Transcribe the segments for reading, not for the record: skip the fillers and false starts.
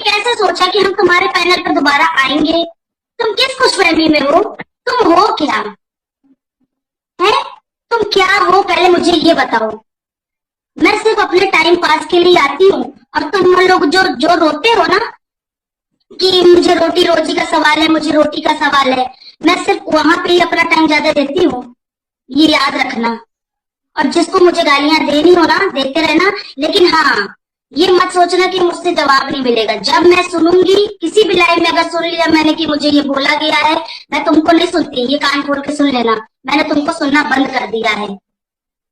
कैसे सोचा कि हम तुम्हारे पैनल पर दोबारा आएंगे? तुम किस खुशफहमी में हो? तुम हो क्या है? तुम क्या हो पहले मुझे ये बताओ। मैं सिर्फ अपने टाइम पास के लिए आती हूँ और तुम लोग जो जो रोते हो ना कि मुझे रोटी रोजी का सवाल है, मुझे रोटी का सवाल है, मैं सिर्फ वहां पे ही अपना टाइम ज्यादा देती हूँ, ये याद रखना। और जिसको मुझे गालियां देनी हो ना देते रहना, लेकिन हाँ ये मत सोचना कि मुझसे जवाब नहीं मिलेगा। जब मैं सुनूंगी किसी भी लाइव में अगर सुन लिया मैंने कि मुझे ये बोला गया है, मैं तुमको नहीं सुनती, ये कान खोल के सुन लेना, मैंने तुमको सुनना बंद कर दिया है।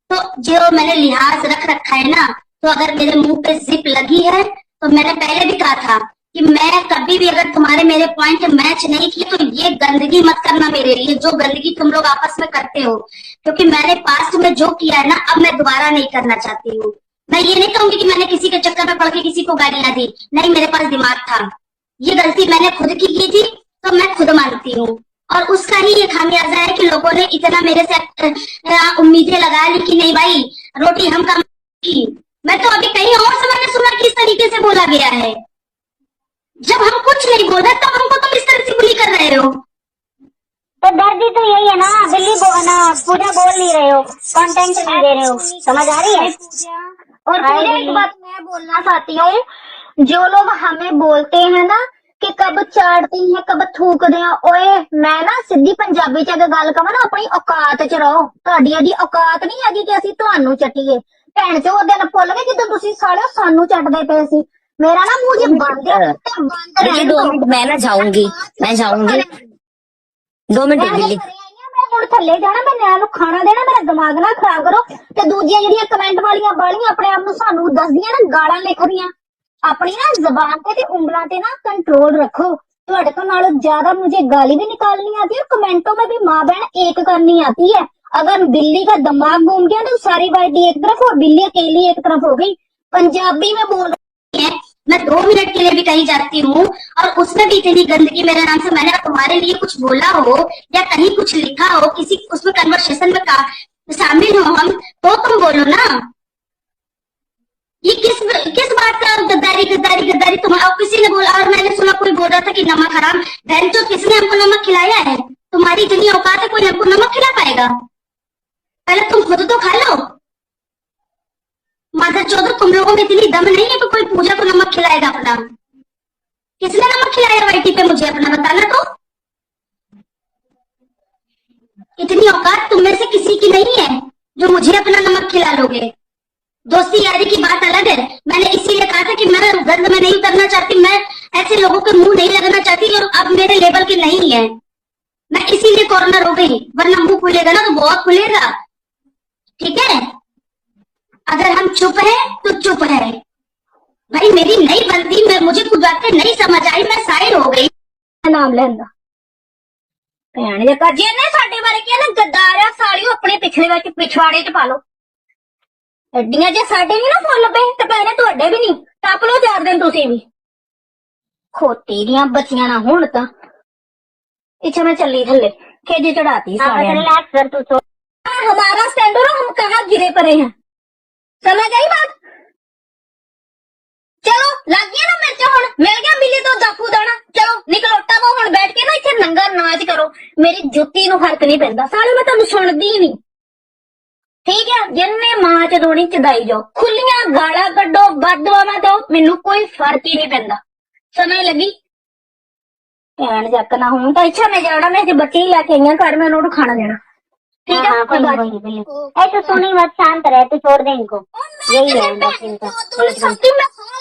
तो जो मैंने लिहाज रख रखा है ना, तो अगर मेरे मुंह पे जिप लगी है तो मैंने पहले भी कहा था कि मैं कभी भी अगर तुम्हारे मेरे पॉइंट मैच नहीं किए तो ये गंदगी मत करना मेरे लिए, जो गंदगी तुम लोग आपस में करते हो, क्योंकि मैंने पास्ट में जो किया है ना अब मैं दोबारा नहीं करना चाहती हूँ। मैं ये नहीं कहूंगी कि मैंने किसी के चक्कर में पड़ के किसी को गालियां दी, नहीं, मेरे पास दिमाग था, ये गलती मैंने खुद की थी तो मैं खुद मानती हूँ। और उसका ही ये खामियाजा है कि लोगों ने इतना मेरे से उम्मीदें लगा ली कि नहीं भाई रोटी हम कम की। मैं तो अभी कहीं और से मैंने सुना कि इस तरीके से बोला गया है, जब हम कुछ नहीं बोल रहे तब हमको तुम इस तरह से बुली कर रहे हो। तो दर्द ही तो यही है ना, दिल्ली ना पूजा बोल नहीं रहे हो, कंटेंट नहीं दे रहे हो, समझ आ रही है? और पूजा एक बात मैं बोलना चाहती हूँ, जो लोग हमें बोलते हैं ना कि कब चाटती है कब थूक दे, ओए मैं ना सीधी पंजाबी च अगर गल कवां ना अपनी औकात च रहो, तुहाडी अजी औकात नहीं हैगी कि ਅਸੀਂ ਤੁਹਾਨੂੰ ਚੱਟੀਏ। ਭੈਣ ਚੋ ਉਹ ਦਿਨ ਭੁੱਲ ਗਏ ਜਦੋਂ ਤੁਸੀਂ ਸਾਲਿਓ ਸਾਨੂੰ ਚੱਟਦੇ ਪਏ ਸੀ। मेरा ना मुंह जब बंद है देखिए 2 मिनट मैं ना जाऊंगी, मैं जाऊंगी 2 मिनट दिल्ली। मैं ਹੁਣ ਥੱਲੇ ਜਾਣਾ, ਮੈਂ ਨਿਆਂ ਨੂੰ ਖਾਣਾ ਦੇਣਾ, ਮੇਰਾ ਦਿਮਾਗ ਨਾ ਖਰਾਬ ਕਰੋ। ਤੇ ਦੂਜੀਆਂ ਜਿਹੜੀਆਂ ਕਮੈਂਟ ਵਾਲੀਆਂ ਬਾਲੀਆਂ ਆਪਣੇ ਆਪ ਨੂੰ ਸਾਨੂੰ ਦੱਸਦੀਆਂ ਨਾ ਗਾਲਾਂ ਲਿਖਦੀਆਂ, अपनी ना जबान पे उंगलों पे ना कंट्रोल रखो। ਤੁਹਾਡੇ ਤੋਂ ਨਾਲੋਂ ज्यादा मुझे गाली भी निकालनी आती है और कमेंटों में भी माँ बहन एक करनी आती है। अगर बिल्ली का दिमाग घूम गया तो सारी बाल्टी एक तरफ और बिल्ली अकेली एक तरफ हो गई। पंजाबी में बोल रही है, मैं 2 मिनट के लिए भी कहीं जाती हूँ और उसमें भी इतनी गंदगी मेरे नाम से मैंने तुम्हारे लिए कुछ बोला हो या कहीं कुछ लिखा हो, किसी उसमें कन्वर्सेशन में शामिल हो हम, तो तुम बोलो ना। ये किस बात का गद्दारी गद्दारी गद्दारी तुम और किसी ने बोला, और मैंने सुना कोई बोल रहा था कि नमक हराम। बहन चो किसने हमको नमक खिलाया है? तुम्हारी इतनी औकात है कोई हमको नमक खिला पाएगा? पहले तुम खुद तो खा लो। माता चौधरी तुम लोगों में इतनी दम नहीं है तो कोई पूजा को नमक खिलाएगा अपना? किसने नमक खिलाया वाईटी पे मुझे अपना बताना तो। इतनी औकात तुम में से किसी की नहीं है जो मुझे अपना नमक खिला लोगे। दोस्ती यारी की बात अलग है, मैंने इसीलिए कहा था कि मैं गंद में नहीं उतरना चाहती, मैं ऐसे लोगों के मुंह नहीं लगना चाहती और अब मेरे लेवल के नहीं है, मैं इसीलिए कॉर्नर हो गई, वरना मुंह खुलेगा ना तो बहुत खुलेगा, ठीक है? अगर हम चुप है तो चुप है भाई, मेरी नहीं बनती, मैं मुझे कुछ बातें नहीं समझ आई, मैं साइड हो गई। नाम लेंदा ਭੈਣ ਜੇ ਕਰ ਜਿਹਨੇ ਸਾਡੇ ਬਾਰੇ ਕਿਹਾ ਨਾ ਗੱਦਾਰ ਆ ਸਾਲਿਓ, ਆਪਣੇ ਪਿਛਲੇ ਵਿੱਚ ਪਿਛਵਾੜੇ ਚ ਪਾ ਲਓ। ਐਡੀਆਂ ਜੇ ਸਾਡੇ ਨਹੀਂ ਨਾ ਫੁੱਲ ਪਏ ਤੇ ਭੈਣੇ ਤੁਹਾਡੇ ਵੀ ਨਹੀਂ, ਟੱਪ ਲਓ 4 ਦਿਨ ਤੁਸੀਂ ਵੀ। ਖੋਤੀ ਦੀਆਂ ਬੱਚੀਆਂ ਨਾ ਹੁਣ ਤਾਂ ਪਿੱਛੇ मैं चली थल्ले, खेजे चढ़ाती सालियां ने। हमारा स्टैंड और हम कहाँ गिरे पड़े हैं, समझ आई बात? चलो लग गया ना मिर्च, हुण मिल गया बिल्ली तो जाफू दाना, चलो निकलो टबो हुण बैठ के ना इत्थे नंगा नाच करो, मेरी जुत्ती नूं फर्क नहीं पैंदा साले, मैं तुहानूं सुणदी नहीं, ठीक है? जिन्ने मां च दोनी चदाई जाओ, खुलियां गाला कड्डो, बददुआवां दो, मैनूं कोई फर्क ही नहीं पैंदा, समझ लगी? भैन जक ना हूं तो इच्छा मैं जाना, मैं बच्चे ही लैके आई घर, मैं उन्होंने खाना देना, ठीक है? ऐसे सुनी मत, शांत रहे, तो छोड़ दे इनको, यही है बस इनका।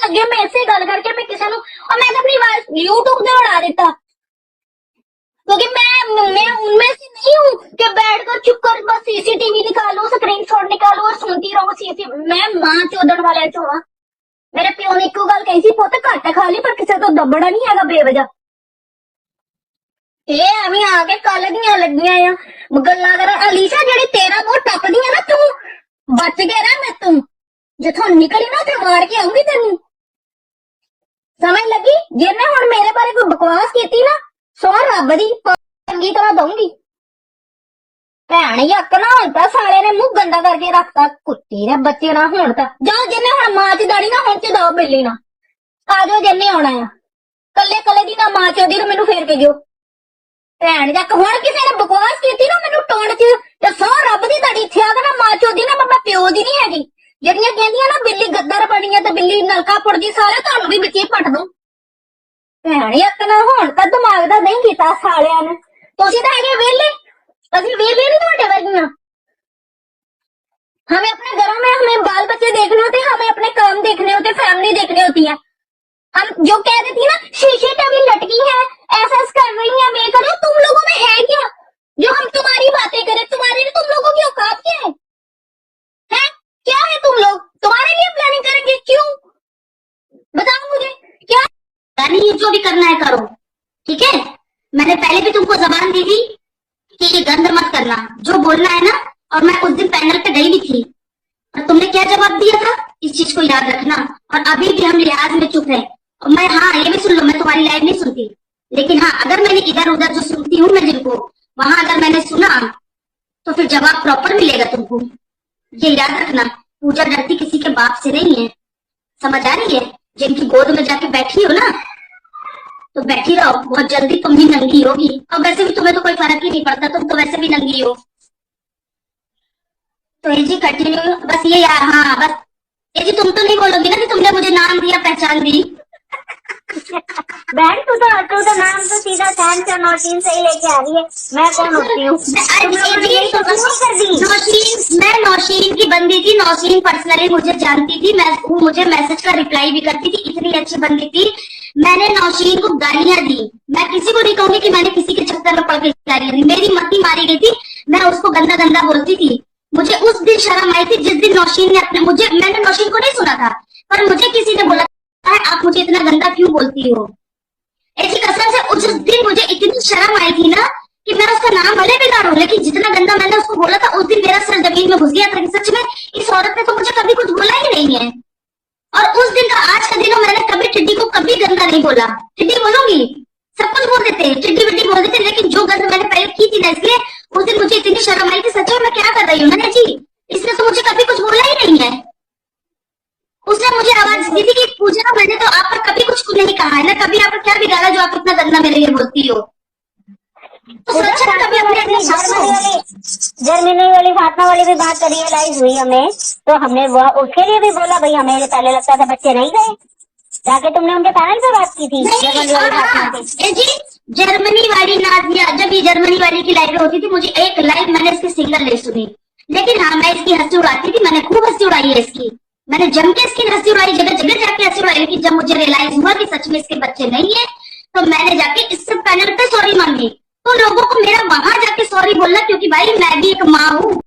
लगे मैं ऐसे गल करके मैं किसी नूं, और मैंने अपनी आवाज यूट्यूब पे उड़ा देता, क्योंकि मैं उनमें से नहीं हूँ कि बैठकर चुप कर बस सीसीटीवी निकालो, स्क्रीनशॉट निकालो और सुनती रहो सीसी। मैं मां चोदन वाले चो हाँ, मेरे प्यो ने एक गल कही सी, पुत घट खा ली पर किसी तो दबड़ा नहीं है बेवजह। ये अभी आके कल दियां लगियां आ गल्लां कर। अलीशा जेड़ी तेरा मुंह टपदी है ना, तू बच गया ना, मैं तू जिथों निकली ना ते मार के आऊंगी तेनू, समझ लगी? जिन्ने हुण मेरे बारे कोई बकवास कीती ना, सो रब दी चंगी तरह दूंगी। भैन यक ना हुण तां साले ने मुंह गंदा करके रखता, कुत्ती ने बच्चे ना हुण तां जाओ, जिन्ने हुण मां च दाड़ी ना हुण च दो बिल्ली ना, आ जाओ जिन्ने आउणा आ। ਕੱਲੇ ਕੱਲੇ ਦੀ ਨਾ ਮਾਂ ਚੋਦੀ ਨੂੰ ਮੈਨੂੰ ਫੇਰ ਕੇ ਦਿਓ ਭੈਣ ਜਾ ਹੁਣ ਕਿਸੇ ਨੇ ਬਕਵਾਸ ਕੀਤੀ ਨਾ ਮੈਨੂੰ ਟੋਣ ਚ ਤੇ ਸੌ ਰੱਬ ਦੀ ਤੁਹਾਡੀ ਇੱਥੇ ਆ ਕੇ ਨਾ ਮਾਂ ਚੋਦੀ ਨਾ ਮੈਂ ਪਿਓ ਦੀ ਨਹੀਂ ਹੈਗੀ ਜਿਹੜੀਆਂ ਕਹਿੰਦੀਆਂ ਨਾ ਬਿੱਲੀ ਗੱਦਰ ਬਣੀ ਆ ਤੇ ਬਿੱਲੀ ਨਲਕਾ ਪੁੱਟਦੀ ਸਾਰੇ ਤੁਹਾਨੂੰ ਵੀ ਵਿੱਚੇ ਪੱਟ ਦੂੰ ਭੈਣ ਇੱਕ ਨਾ ਹੁਣ ਤਾਂ ਦਿਮਾਗ ਦਾ ਨਹੀਂ ਕੀਤਾ ਸਾਲਿਆਂ ਨੇ ਤੁਸੀਂ ਤਾਂ ਹੈਗੇ ਵਿਹਲੇ ਅਸੀਂ ਵਿਹਲੇ नहीं ਤੁਹਾਡੇ ਵਰਗੀਆਂ हमें अपने घरों में हमें बाल बच्चे देखने होते हैं हमें अपने काम देखने होते हैं फैमिली देखनी होती है हम जो कह देती है ना शीशे टवी लटकी है ऐसा कर रही है मैं करो तुम लोगों में है क्या जो हम तुम्हारी बातें करें तुम्हारे लिए तुम लोगों की औकात क्या है क्या है तुम लोग तुम्हारे लिए प्लानिंग करेंगे क्यों बताओ मुझे क्या यानी ये जो भी करना है करो ठीक है। मैंने पहले भी तुमको जबान दी थी कि ये गंद मत करना जो बोलना है ना और मैं उस दिन पैनल पे गई भी थी और तुमने क्या जवाब दिया था इस चीज को याद रखना और अभी भी हम लिहाज में चुप है और मैं हाँ ये भी सुन लो मैं तुम्हारी लाइव नहीं सुनती लेकिन हाँ अगर मैंने इधर उधर जो सुनती हूँ मैं जिनको वहां अगर मैंने सुना तो फिर जवाब प्रॉपर मिलेगा तुमको ये याद रखना। पूजा डरती किसी के बाप से नहीं है समझ आ रही है। जिनकी गोद में जाके बैठी हो ना तो बैठी रहो बहुत जल्दी तुम भी नंगी होगी और वैसे भी तुम्हें तो कोई फर्क ही नहीं पड़ता तुम तो वैसे भी नंगी हो। तो ये जी कंटिन्यू बस ये यार हाँ बस ये जी तुम तो नहीं बोलोगी ना कि तुमने मुझे नाम दिया पहचान दी बहन तू तो नाम तो सीधा सैन से नौशीन से ही लेके आ रही है मैं कौन होती हूँ मैं नौशीन की बंदी थी। नौशीन पर्सनली मुझे जानती थी मैं वो मुझे मैसेज का रिप्लाई भी करती थी इतनी अच्छी बंदी थी। मैंने नौशीन को गालियां दी मैं किसी को नहीं कहूंगी कि मैंने किसी के चक्कर में पड़ के गालियां दी मेरी मती मारी गई थी मैं उसको गंदा गंदा बोलती थी। मुझे उस दिन शर्म आई थी जिस दिन नौशीन ने अपने मैंने नौशीन को नहीं सुना था पर मुझे किसी ने बोला आप मुझे इतना गंदा क्यों बोलती हो। ऐसी कसम से उस दिन मुझे इतनी शर्म आई थी ना कि मैं उसका नाम भले बेकार हूँ लेकिन जितना गंदा मैंने उसको बोला था उस दिन मेरा सर जमीन में घुस गया था कि सच में इस औरत ने तो मुझे कभी कुछ बोला ही नहीं है। और उस दिन का आज का दिन मैंने कभी टिड्डी को कभी गंदा नहीं बोला। टिड्डी बोलूंगी सब कुछ बोल देते टिड्डी विड्डी बोल देते लेकिन जो गंद मैंने पहले की थी ना इसलिए उस दिन मुझे इतनी शर्म आई थी सच में मैं क्या कर रही हूँ मैंने जी इसने तो मुझे कभी कुछ बोला ही नहीं है। उसने मुझे आवाज दी थी कि पूजा मैंने तो आप पर कभी कुछ नहीं कहा है ना कभी आप पर क्या बिगाड़ा जो आप इतना गंदा मेरे लिए बोलती हो। तो सच में कभी अपने जर्मनी वाली फातिमा वाली भी बात रियलाइज हुई हमें तो हमने वो उसके लिए भी बोला भाई हमें पहले लगता था बच्चे नहीं गए जाके तुमने उनके पैनल पे बात की थी जर्मनी वाली फातिमा से जी जर्मनी वाली नाजिया जब ये जर्मनी वाली की लाइव होती थी मुझे एक लाइव मैंने इसकी सिंगल नहीं सुनी लेकिन हाँ मैं इसकी हंसी उड़ाती थी मैंने खूब हंसी उड़ाई है इसकी मैंने जम के इसकी हंसी उड़ाई जगह जगह जाके हंसी उड़ाई लेकिन जब मुझे रियलाइज हुआ कि सच में इसके बच्चे नहीं है तो मैंने जाके इससे पैनल पे सॉरी मांगी तो लोगों को मेरा वहां जाके सॉरी बोलना क्योंकि भाई मैं भी एक माँ हूँ